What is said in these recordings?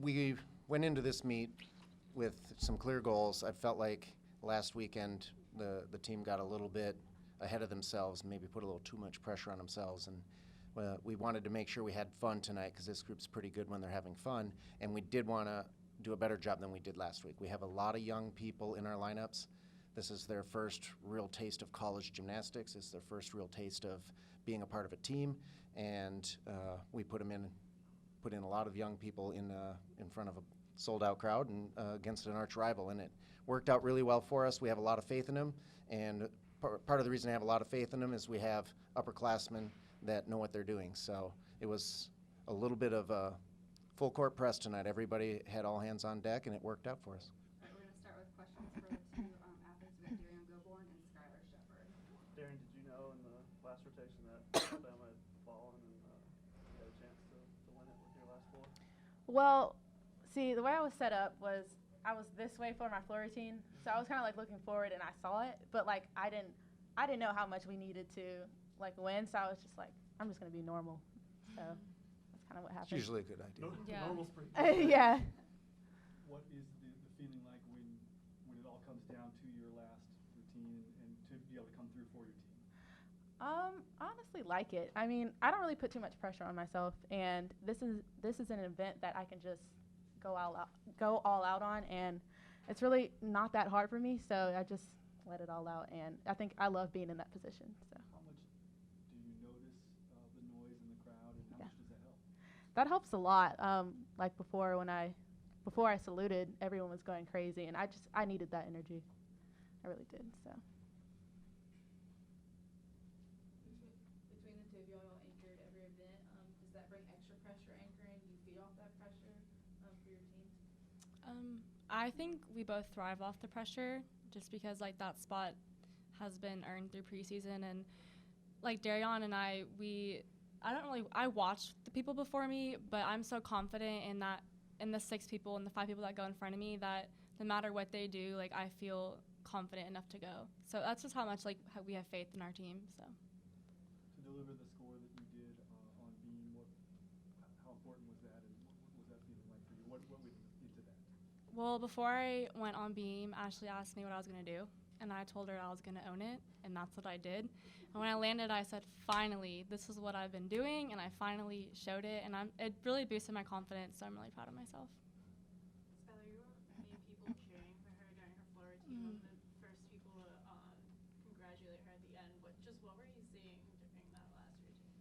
We went into this meet with some clear goals. I felt like last weekend the team got a little bit ahead of themselves, maybe put a little too much pressure on themselves, and we wanted to make sure we had fun tonight because this group's pretty good when they're having fun, and we did want to do a better job than we did last week. We have a lot of young people in our lineups. This is their first real taste of college gymnastics. It's their first real taste of being a part of a team, and we put in a lot of young people in front of a sold-out crowd and against an arch rival, and it worked out really well for us. We have a lot of faith in them, and part of the reason I have a lot of faith in them is we have upperclassmen that know what they're doing. So it was a little bit of a full court press tonight. Everybody had all hands on deck, and it worked out for us. All right, we're going to start with questions for the two athletes. We have Derrian Gobourne and Skylar Shepard. Derrian, did you know in the last rotation that Alabama had fallen and you had a chance to win it with your last four? Well, see, the way I was set up was I was this way for my floor routine, so I was kind of like looking forward, and I saw it, but like I didn't know how much we needed to like win, so I was just like, I'm just gonna be normal. So that's kind of what happened. It's usually a good idea. Yeah. Normal's pretty good. Yeah. What is the feeling like when it all comes down to your last routine and to be able to come through for your team? Honestly, like it. I mean, I don't really put too much pressure on myself, and this is an event that I can just go all out on, and it's really not that hard for me. So I just let it all out, and I think I love being in that position. So. How much do you notice the noise in the crowd, and how much does that help? That helps a lot. Like before I saluted, everyone was going crazy, and I needed that energy. I really did. So. Between the two of y'all anchored every event. Does that bring extra pressure anchoring? Do you feed off that pressure for your team? I think we both thrive off the pressure just because like that spot has been earned through preseason, and like Derrian and I watch the people before me, but I'm so confident in the 6 people and the 5 people that go in front of me that no matter what they do, like I feel confident enough to go. So that's just how much like how we have faith in our team. So. To deliver the score that you did on beam, how important was that, and what was that feeling like for you? What went into that? Well, before I went on beam, Ashley asked me what I was going to do, and I told her I was going to own it, and that's what I did. And when I landed, I said, finally, this is what I've been doing, and I finally showed it, and it really boosted my confidence, so I'm really proud of myself. Skylar, you were many people cheering for her during her floor routine. One of the first people to congratulate her at the end. What were you seeing during that last routine?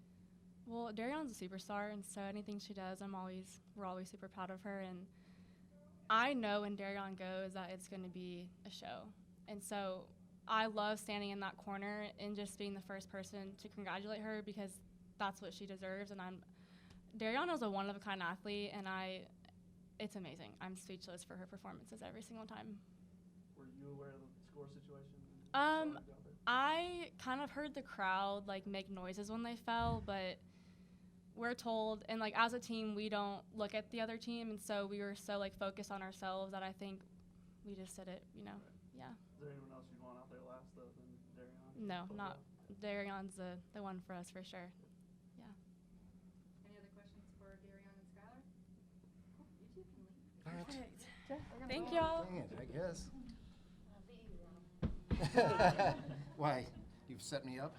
Well, Derrian's a superstar, and so anything she does, we're always super proud of her, and I know when Derrian goes that it's going to be a show. And so I love standing in that corner and just being the first person to congratulate her because that's what she deserves. And Derrian is a one-of-a-kind athlete, and it's amazing. I'm speechless for her performances every single time. Were you aware of the score situation? I kind of heard the crowd like make noises when they fell, but we're told, and like as a team, we don't look at the other team, and so we were so like focused on ourselves that I think we just did it, Right. Yeah. Is there anyone else you'd want out there last though than Derrian? No, not Derrian's the one for us for sure. Yeah. Any other questions for Derrian and Skylar? Cool. You two can leave. All right. Perfect. Thank y'all. Dang it, I guess. Why? You've set me up?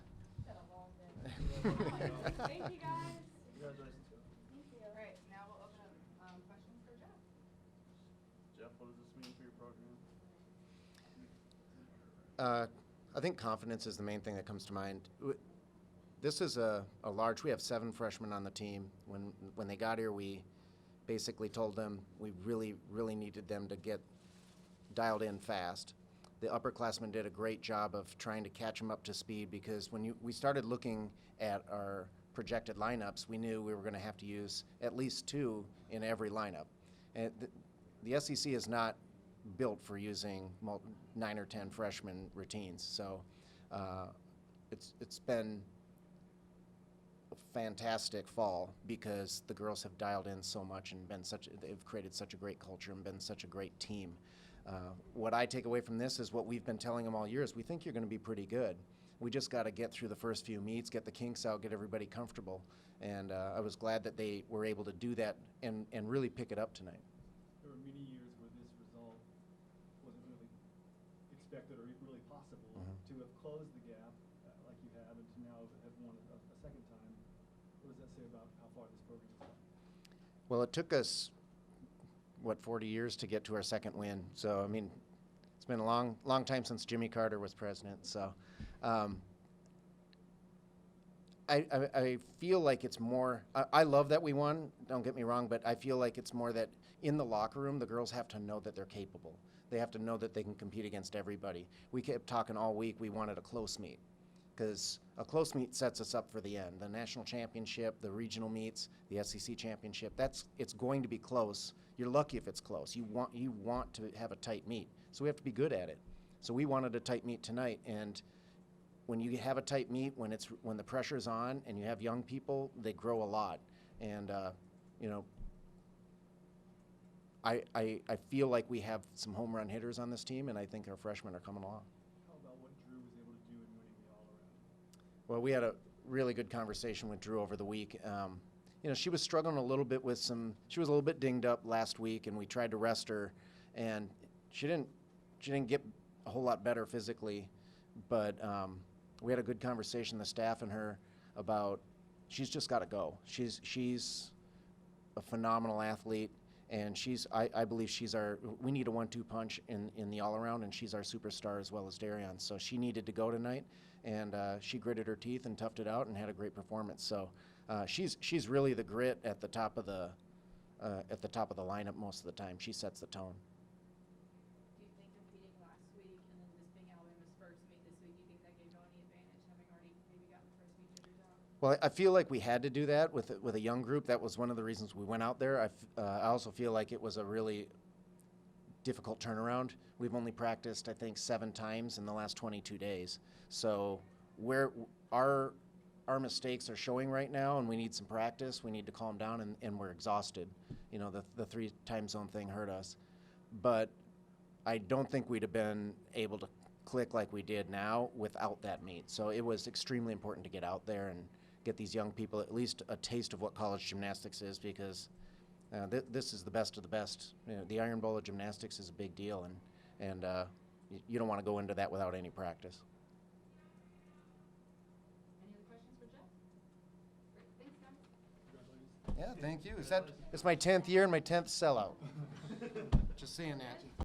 Thank you, guys. Congratulations, Jeff. Thank you. All right, now we'll open up questions for Jeff. Jeff, what does this mean for your program? I think confidence is the main thing that comes to mind. This is we have 7 freshmen on the team. When they got here, we basically told them we really, really needed them to get dialed in fast. The upperclassmen did a great job of trying to catch them up to speed because when we started looking at our projected lineups, we knew we were going to have to use at least 2 in every lineup. And the SEC is not built for using 9 or 10 freshman routines. So it's been a fantastic fall because the girls have dialed in so much and they've created such a great culture and been such a great team. What I take away from this is what we've been telling them all year is we think you're going to be pretty good. We just got to get through the first few meets, get the kinks out, get everybody comfortable. And I was glad that they were able to do that and really pick it up tonight. There were many years where this result wasn't really expected or really possible. To have closed the gap like you have, and to now have won a second time. What does that say about how far this program has come? Well, it took us, 40 years to get to our second win. So, I mean, it's been a long time since Jimmy Carter was president. So, I feel like it's more, I love that we won, don't get me wrong, but I feel like it's more that in the locker room, the girls have to know that they're capable. They have to know that they can compete against everybody. We kept talking all week, we wanted a close meet, because a close meet sets us up for the end. The national championship, the regional meets, the SEC championship, it's going to be close. You're lucky if it's close. You want to have a tight meet, so we have to be good at it. So we wanted a tight meet tonight, and when you have a tight meet, when the pressure's on and you have young people, they grow a lot. And you know, I feel like we have some home run hitters on this team, and I think our freshmen are coming along. How about what Drew was able to do in winning the all-around? Well, we had a really good conversation with Drew over the week. You know, she was struggling a little bit with she was a little bit dinged up last week, and we tried to rest her, and she didn't get a whole lot better physically, but we had a good conversation, the staff and her, about she's just got to go. She's a phenomenal athlete, and I believe we need a 1-2 punch in the all-around, and she's our superstar as well as Derrian. So she needed to go tonight, and she gritted her teeth and toughed it out and had a great performance. So she's really the grit at the top of the lineup most of the time. She sets the tone. Do you think competing last week and then this being Alabama's first meet this week, do you think that gave y'all any advantage, having already maybe gotten the first meet figured out? Well, I feel like we had to do that with a young group. That was one of the reasons we went out there. I also feel like it was a really difficult turnaround. We've only practiced, I think, 7 times in the last 22 days. So where our mistakes are showing right now, and we need some practice, we need to calm down, and we're exhausted. You know, the 3 time zone thing hurt us. But I don't think we'd have been able to click like we did now without that meet. So it was extremely important to get out there and get these young people at least a taste of what college gymnastics is, because this is the best of the best. You know, the Iron Bowl of gymnastics is a big deal, and you don't want to go into that without any practice. Any other questions for Jeff? Great, thanks, guys. Yeah, thank you. It's my 10th year and my 10th sellout. Just saying that.